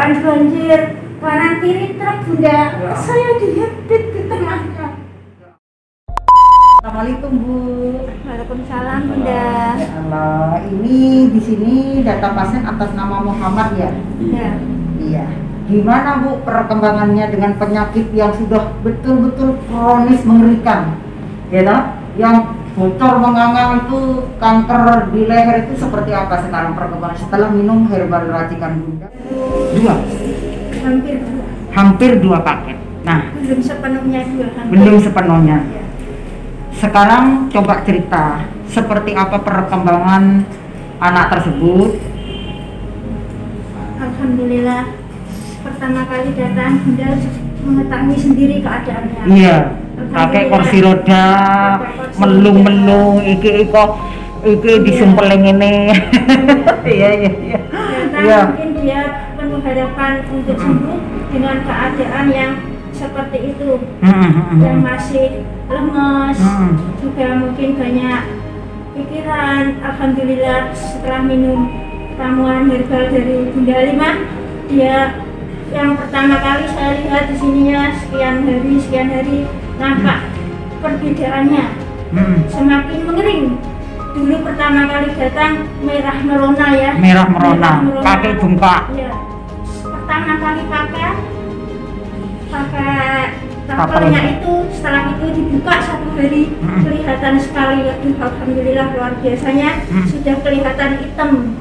keadaan banjir kanan kiri truk Bunda. Saya dihepit di tengahnya. Assalamualaikum Bu. Waalaikumsalam Bunda. Ya Allah, ini di sini data pasien atas nama Muhammad ya? Ya. Iya. Gimana Bu perkembangannya dengan penyakit yang sudah betul-betul kronis mengerikan? Ya toh? Yang bocor menganga itu, kanker di leher itu seperti apa sekarang perkembangan setelah minum herbal racikan Bunda? Hampir 2 paket. Nah, Belum sepenuhnya 2. belum sepenuhnya. Ya. Sekarang coba cerita seperti apa perkembangan anak tersebut. Alhamdulillah, pertama kali datang Bunda mengetahui sendiri keadaannya. Iya, pakai kursi roda, melung-melung, iki disumpelin ini. Iya. Ternyata mungkin dia penuh harapan untuk sembuh dengan keadaan yang seperti itu, yang masih lemes, juga mungkin banyak pikiran. Alhamdulillah setelah minum ramuan herbal dari Bunda Halimah, dia yang pertama kali saya lihat di sininya sekian hari nampak perbedaannya, semakin mengering. Dulu pertama kali datang merah merona ya. Merah merona, pakai bengkak. Ya. Pertama kali pakai tapelnya itu, setelah itu dibuka 1 hari kelihatan sekali. Aduh, alhamdulillah luar biasanya sudah kelihatan hitam,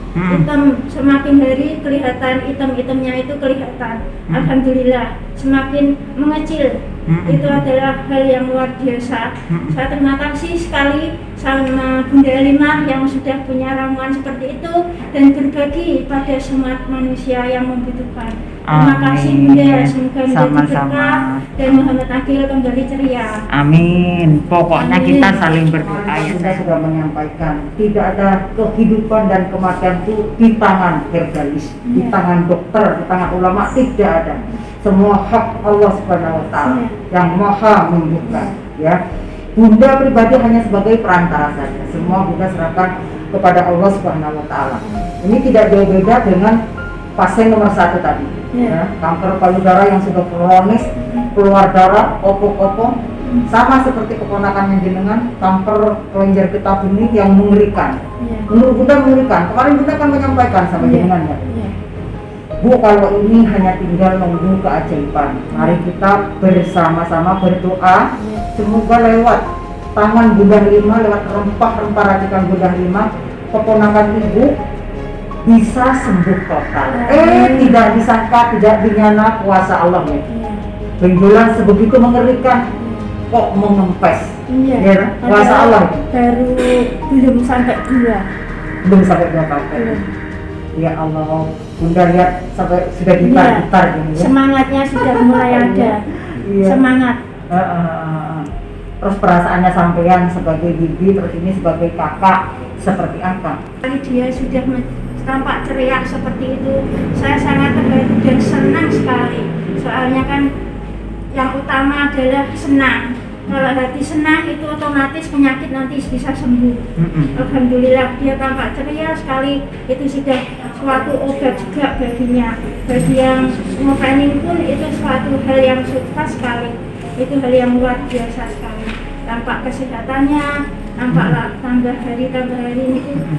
semakin hari kelihatan hitamnya itu kelihatan. Alhamdulillah semakin mengecil. Itu adalah hal yang luar biasa. Saya terima kasih sekali sama Bunda Halimah yang sudah punya ramuan seperti itu dan berbagi pada semua manusia yang membutuhkan. Terima kasih Bunda, semoga menjadi berkah dan Muhammad Akil kembali ceria. Amin. Pokoknya kita saling berdoa. Saya sudah menyampaikan, tidak ada kehidupan dan kematian itu di tangan herbalis, di tangan dokter, di tangan ulama, tidak ada. Semua hak Allah Subhanahu wa Ta'ala yang Maha menyembuhkan. Ya, Bunda pribadi hanya sebagai perantara saja. Semua Bunda serahkan kepada Allah Subhanahu wa Ta'ala. Ini tidak jauh beda dengan pasien nomor 1 tadi. Ya, kanker payudara yang sudah kronis, keluar darah, opok-opok, sama seperti keponakannya jenengan, kanker kelenjar getah benih yang mengerikan. Menurut Bunda mengerikan. Kemarin Bunda kan menyampaikan sama jenengan ya. Bu, kalau ini hanya tinggal menunggu keajaiban. Mari kita bersama-sama berdoa, semoga lewat tangan Bunda Halimah, lewat rempah-rempah racikan Bunda Halimah, keponakan ibu bisa sembuh total. Tidak disangka, tidak dinyana kuasa Allah ya. Benjolan sebegitu mengerikan kok mengempes. Ya, kuasa Allah. Baru belum sampai 2. Belum sampai 2 paket. Ya Allah, Bunda lihat sampai sudah gitar-gitar gini ya. Semangatnya sudah mulai ada. Semangat. Terus perasaannya sampean sebagai bibi, terus ini sebagai kakak seperti apa? Dia sudah tampak ceria seperti itu. Saya sangat terbantu dan senang sekali. Soalnya kan yang utama adalah senang. Kalau hati senang itu otomatis penyakit nanti bisa sembuh. Alhamdulillah dia tampak ceria sekali. Itu sudah suatu obat juga baginya. Bagi yang mau training pun itu suatu hal yang sukses sekali. Itu hal yang luar biasa sekali. Tampak kesehatannya, nampaklah tambah hari itu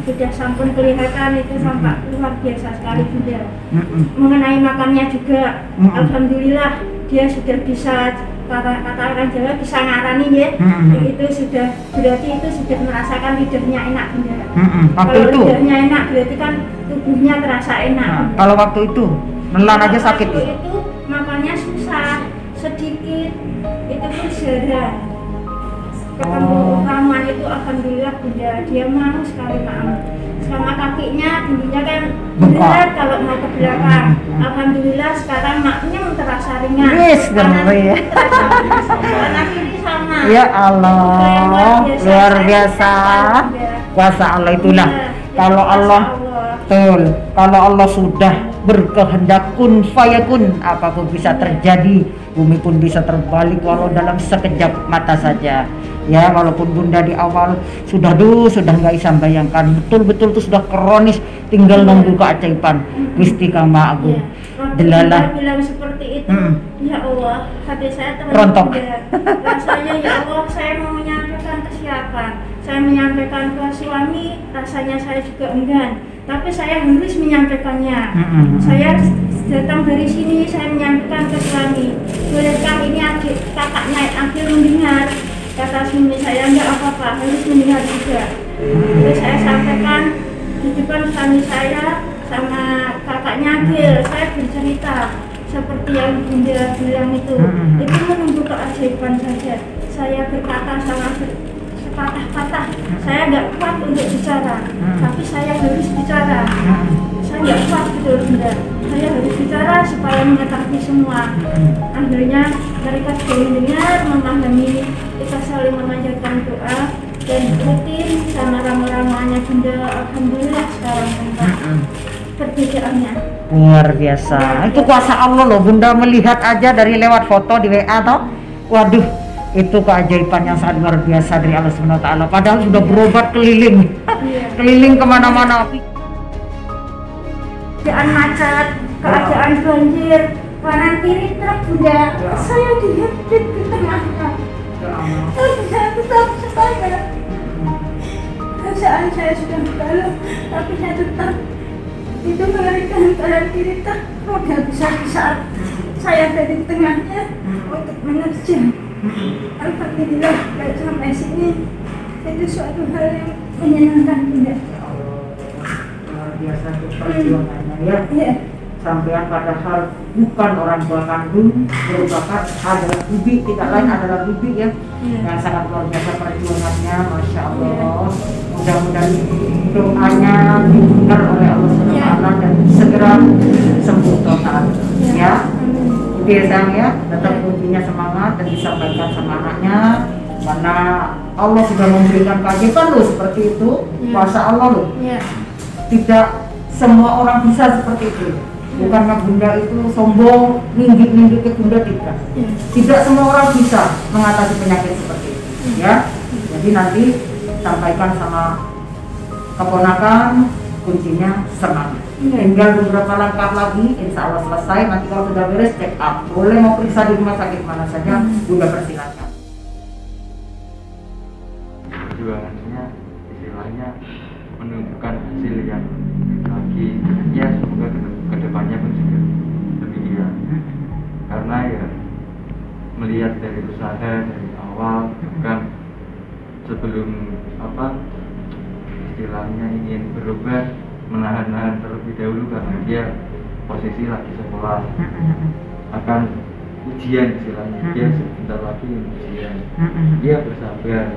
sudah sampun kelihatan, itu tampak luar biasa sekali Bunda. Mengenai makannya juga, alhamdulillah dia sudah bisa, kata orang Jawa bisa ngarani ya. Itu sudah berarti itu sudah merasakan lidahnya enak Bunda. Kalau lidahnya enak berarti kan tubuhnya terasa enak. Kalau waktu itu nelan aja sakit ya? Itu makannya susah, sedikit, itu pun jarang. Ketemu ramuan itu alhamdulillah Bunda, dia mau sekali maaf. Sama kakinya dulunya kan berat kalau mau ke belakang. Alhamdulillah sekarang maknya terasa ringan. Kanan kiri sama. Ya Allah, luar biasa. Kuasa Allah itulah. Kalau Allah, betul. Kalau Allah sudah berkehendak kun fayakun, apapun bisa terjadi, bumi pun bisa terbalik walau dalam sekejap mata saja. Ya, walaupun Bunda di awal sudah nggak bisa bayangkan, betul-betul itu sudah kronis, tinggal nunggu keajaiban Gusti Kang Maha Agung. Delalah bilang seperti itu, ya Allah, hati saya rontok. Rasanya ya Allah, saya mau menyampaikan ke siapa? Saya menyampaikan ke suami, rasanya saya juga enggan. Tapi saya harus menyampaikannya. Saya datang dari sini, saya menyampaikan ke suami. Bolehkah ini kakaknya Agil mendengar? Kata suami saya, enggak apa-apa, harus mendengar juga. Jadi saya sampaikan di depan suami saya sama kakaknya Agil. Saya bercerita seperti yang Bunda bilang itu menunggu keajaiban saja. Saya berkata sama sepatah-patah, saya nggak kuat untuk bicara, tapi saya harus bicara. Saya nggak kuat gitu Bunda, saya harus bicara supaya mengetahui semua. Akhirnya mereka sudah mendengar, memahami, kita saling memanjatkan doa dan rutin sama ramu-ramuannya Bunda. Alhamdulillah sekarang perbedaannya luar biasa. Itu kuasa Allah loh Bunda, melihat aja dari lewat foto di WA toh. Waduh, itu keajaiban yang sangat luar biasa dari Allah Subhanahu wa Ta'ala. Padahal sudah berobat keliling, keliling kemana-mana. Keadaan macet, keadaan banjir, kanan kiri truk Bunda. Saya dihempit di tengahnya. Saya tetap semangat. Perasaan saya sudah dalam, tapi saya tetap itu mengerikan. Kanan kiri truk roda besar-besar. Saya dari tengahnya untuk menerjang. Alhamdulillah sampai sini itu suatu hal yang menyenangkan Bunda. Luar biasa tuh perjuangannya ya. Sampean padahal bukan orang tua kandung, merupakan adalah bibi, tidak lain adalah bibi ya. Yang sangat luar biasa perjuangannya, masya Allah. Mudah-mudahan doanya didengar oleh Allah SWT dan segera sembuh total ya. Dia sayang ya, tetap kuncinya semangat dan disampaikan sama anaknya, karena Allah sudah memberikan keajaiban loh seperti itu, kuasa Allah loh. Tidak semua orang bisa seperti itu. Bukannya Bunda itu sombong, ninggit-ninggit ke Bunda, tidak. Tidak semua orang bisa mengatasi penyakit seperti itu ya. Jadi nanti sampaikan sama keponakan, kuncinya semangat. Tinggal beberapa langkah lagi, insya Allah selesai. Nanti kalau sudah beres, check up. Boleh mau periksa di rumah sakit mana saja, Bunda persilakan. Perjuangannya istilahnya menunjukkan hasil yang lagi ya, semoga kedepannya pun juga demikian. Karena ya melihat dari usaha dari awal, bukan sebelum istilahnya ingin berubah, menahan-nahan terlebih dahulu karena dia posisi lagi sekolah, akan ujian istilahnya, dia sebentar lagi ujian. Dia bersabar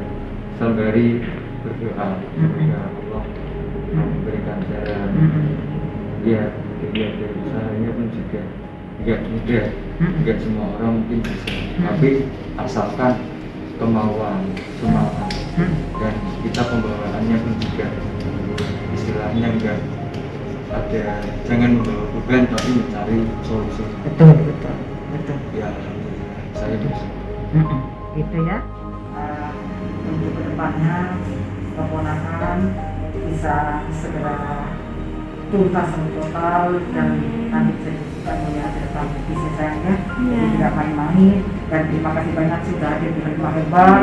sembari berdoa semoga Allah memberikan jalan. Dia dilihat dari usahanya pun juga nggak mudah, nggak semua orang mungkin bisa, tapi asalkan kemauan, semangat, dan kita pembawaannya pun juga istilahnya enggak ada, jangan membawa beban tapi mencari solusi. Betul. Ya, alhamdulillah saya bisa. Gitu ya. Untuk kedepannya keponakan bisa segera tuntas total dan nanti bisa juga melihat tentang bisnis sayangnya. Tidak main-main, dan terima kasih banyak sudah hadir di Hikmah Herbal.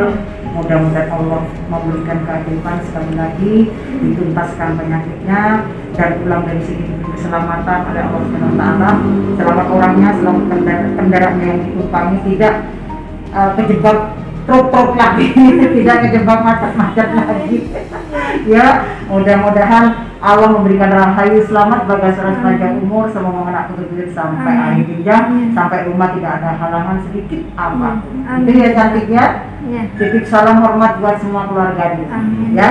Mudah-mudahan Allah memberikan keajaiban sekali lagi, dituntaskan penyakitnya dan pulang dari sini diberi keselamatan oleh Allah Subhanahu wa Ta'ala. Selamat orangnya, selamat kendaraannya yang ditumpangi, tidak kejebak truk lagi, tidak kejebak macet-macet lagi. Ya, mudah-mudahan Allah memberikan rahayu selamat bagi sepanjang umur, semoga anak putri sampai akhir jenjang, sampai rumah tidak ada halangan sedikit apapun. Itu ya cantik ya. Titip salam hormat buat semua keluarga ya.